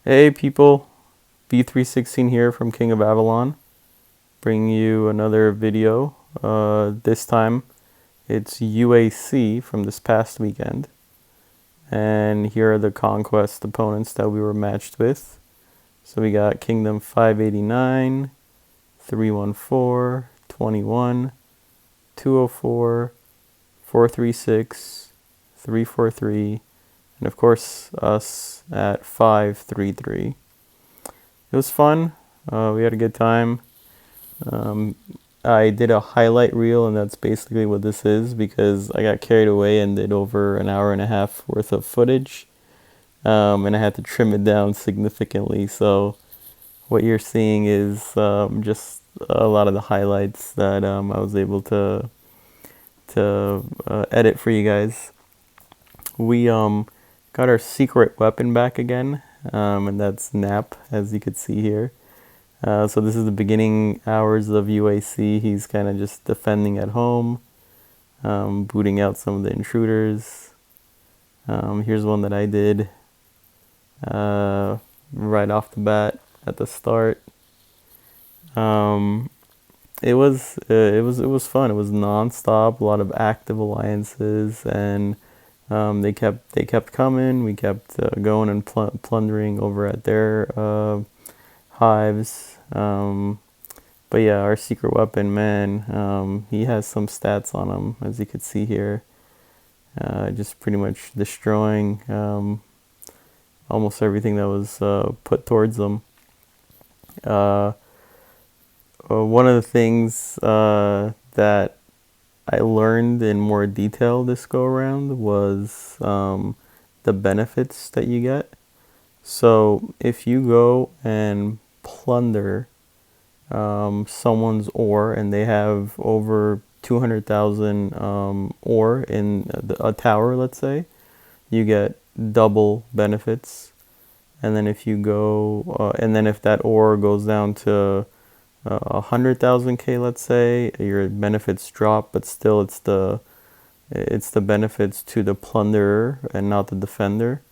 Hey people, B316 here from King of Avalon, bringing you another video. This time it's UAC from this past weekend, and here are the Conquest opponents that we were matched with. So we got Kingdom 589, 314, 21, 204, 436, 343, and of course us at 533. It was fun. We had a good time. Um, I did a highlight reel, and that's basically what this is because I got carried away and did over an hour and a half worth of footage, and I had to trim it down significantly. So what you're seeing is just a lot of the highlights that I was able to edit for you guys. We got our secret weapon back again, and that's Nap, as you could see here. So this is the beginning hours of UAC. He's kind of just defending at home, booting out some of the intruders. Here's one that I did right off the bat at the start. It was fun. It was nonstop. A lot of active alliances, and they kept coming. We kept going and plundering over at their hives. But yeah, our secret weapon, man, he has some stats on him, as you could see here. Just pretty much destroying almost everything that was put towards him. One of the things that I learned in more detail this go around was the benefits that you get. So if you go and plunder someone's ore and they have over 200,000 ore in a tower, let's say, you get double benefits. And then if you go, and then if that ore goes down to 100,000 K, let's say, your benefits drop, but still it's the benefits to the plunderer and not the defender.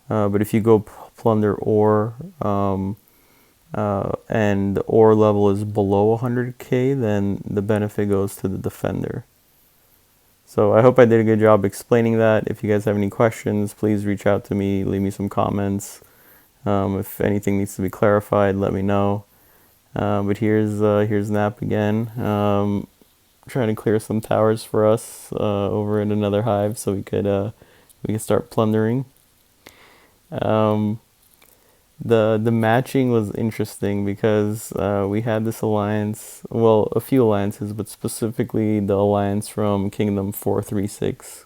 But if you go plunder ore, and the ore level is below 100K, then the benefit goes to the defender. So I hope I did a good job explaining that. If you guys have any questions, please reach out to me, leave me some comments. If anything needs to be clarified, let me know. But here's Nap again, trying to clear some towers for us over in another hive, so we could start plundering. The matching was interesting because we had this alliance, well, a few alliances, but specifically the alliance from Kingdom 436.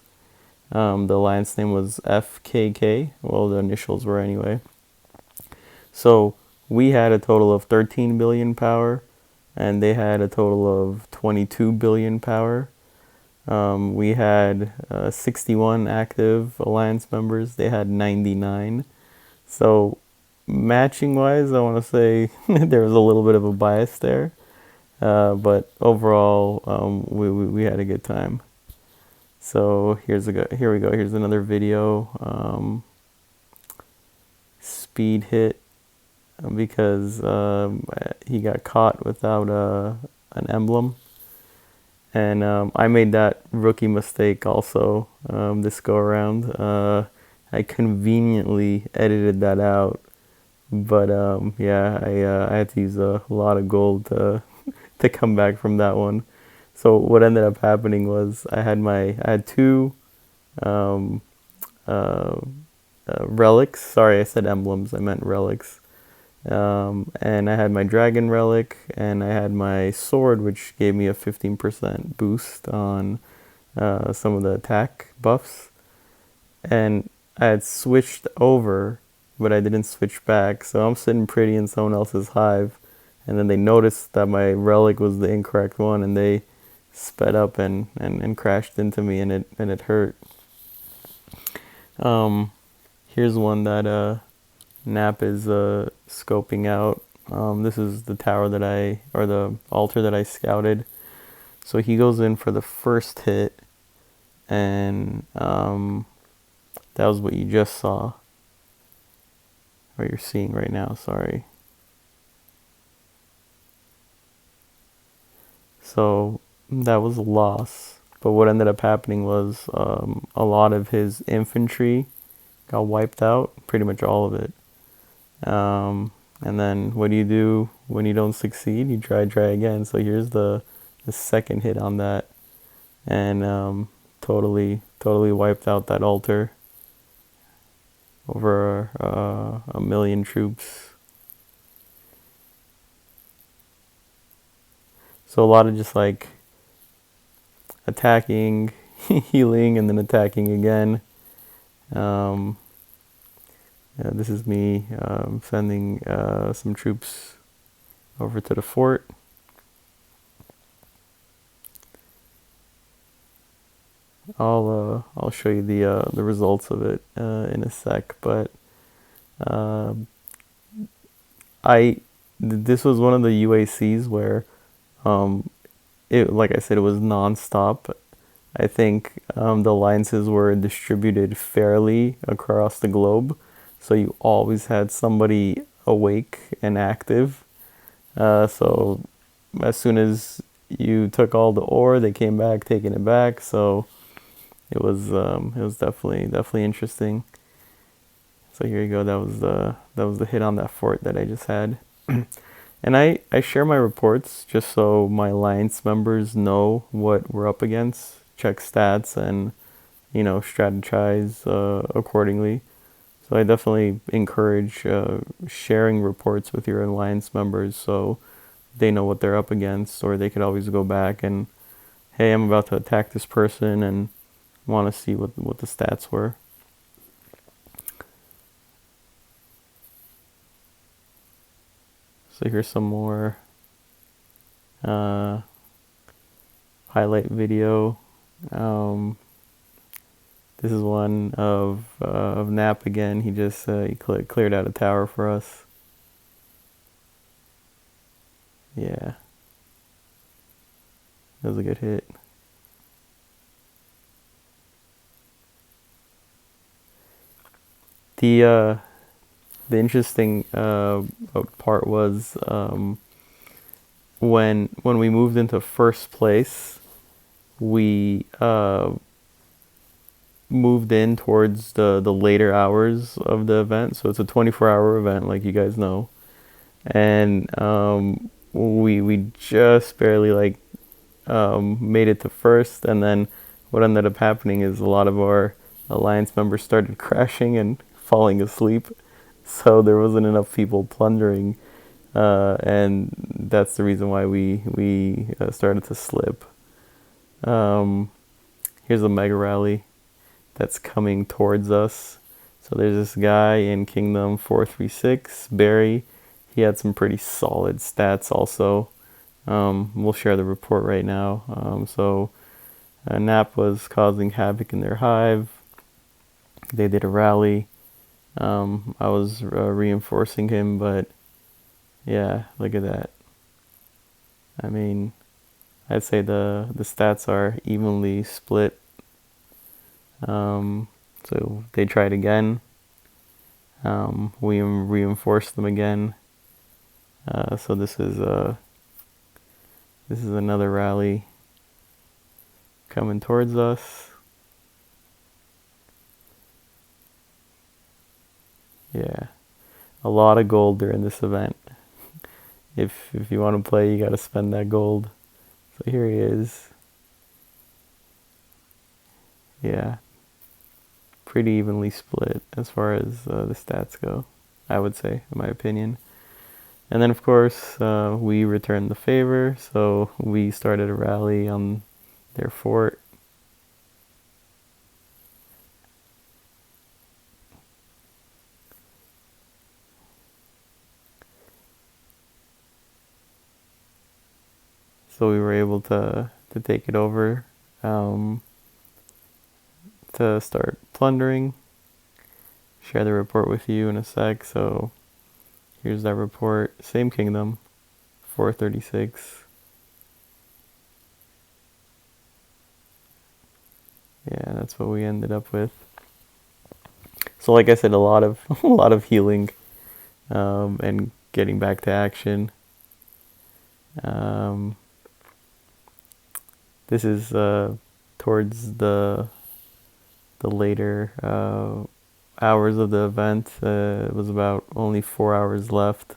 The alliance name was FKK, well, the initials were anyway. So we had a total of 13 billion power, and they had a total of 22 billion power. We had 61 active alliance members, they had 99. So matching wise, I want to say there was a little bit of a bias there, but overall, we had a good time. So here we go. Here's another video. Speed hit because he got caught without an emblem, and I made that rookie mistake also this go around. I conveniently edited that out. But yeah, I had to use a lot of gold to to come back from that one. So what ended up happening was I had two um, uh, relics. Sorry, I said emblems. I meant relics. And I had my dragon relic, and I had my sword, which gave me a 15% boost on some of the attack buffs. And I had switched over, but I didn't switch back. So I'm sitting pretty in someone else's hive, and then they noticed that my relic was the incorrect one, and they sped up and crashed into me, and it hurt. Here's one that Nap is scoping out. This is the tower or the altar that I scouted. So he goes in for the first hit, and that was what you just saw. or you're seeing right now, sorry. So that was a loss. But what ended up happening was a lot of his infantry got wiped out, pretty much all of it. And then what do you do when you don't succeed? You try again. So here's the second hit on that, and totally wiped out that altar. Over 1,000,000 troops. So a lot of just like attacking, healing, and then attacking again. Yeah, this is me sending some troops over to the fort. I'll show you the results of it in a sec, but uh, this was one of the UACs where like I said, it was non-stop. I think the alliances were distributed fairly across the globe, so you always had somebody awake and active. So as soon as you took all the ore, they came back taking it back. So it was definitely interesting. So here you go. That was the hit on that fort that I just had. And I share my reports just so my alliance members know what we're up against, check stats, and strategize accordingly. So I definitely encourage sharing reports with your alliance members so they know what they're up against, or they could always go back and, hey, I'm about to attack this person and want to see what the stats were. So here's some more highlight video. This is one of Nap again. He just he cleared out a tower for us. Yeah, that was a good hit. The interesting part was when we moved into first place, we moved in towards the later hours of the event. So it's a 24-hour event, like you guys know, and we just barely made it to first, and then what ended up happening is a lot of our alliance members started crashing and falling asleep, so there wasn't enough people plundering, and that's the reason why we started to slip. Here's a mega rally that's coming towards us. So there's this guy in Kingdom 436, Barry. He had some pretty solid stats also. We'll share the report right now. So Nap was causing havoc in their hive. They did a rally. I was reinforcing him, but yeah, look at that. I mean, I'd say the stats are evenly split. So they tried again. We reinforced them again. So this is another rally coming towards us. Yeah, a lot of gold during this event. If you want to play, you got to spend that gold. So here he is. Yeah, pretty evenly split as far as the stats go, I would say, in my opinion. And then, of course, we returned the favor, so we started a rally on their fort. So we were able to take it over, to start plundering. Share the report with you in a sec. So here's that report. Same kingdom, 436. Yeah, that's what we ended up with. So like I said, a lot of a lot of healing. and getting back to action. This is towards the later hours of the event. It was about only 4 hours left.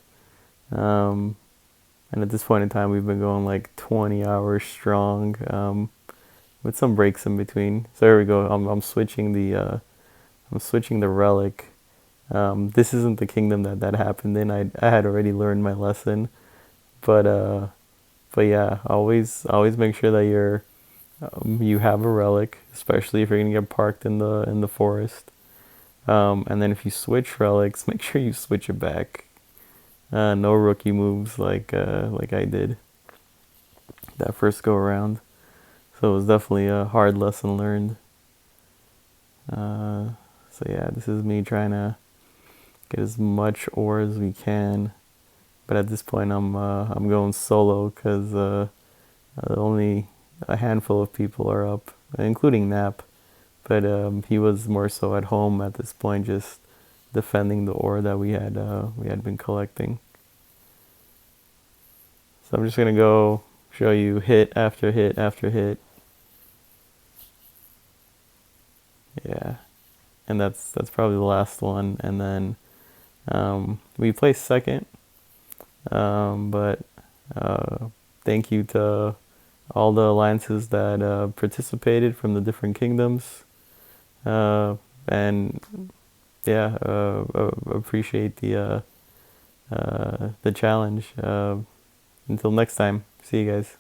And at this point in time, we've been going like 20 hours strong, with some breaks in between. So here we go. I'm switching the relic. This isn't the kingdom that happened in. I had already learned my lesson, but yeah, always make sure that you have a relic, especially if you're gonna get parked in the forest. And then if you switch relics, make sure you switch it back. No rookie moves like I did that first go around. So it was definitely a hard lesson learned. So yeah, this is me trying to get as much ore as we can. But at this point, I'm going solo because only a handful of people are up, including Nap. But he was more so at home at this point, just defending the ore that we had been collecting. So I'm just gonna go show you hit after hit after hit. Yeah, and that's probably the last one. And then we placed second, but thank you to all the alliances that participated from the different kingdoms, and yeah, appreciate the challenge. Until next time, see you guys.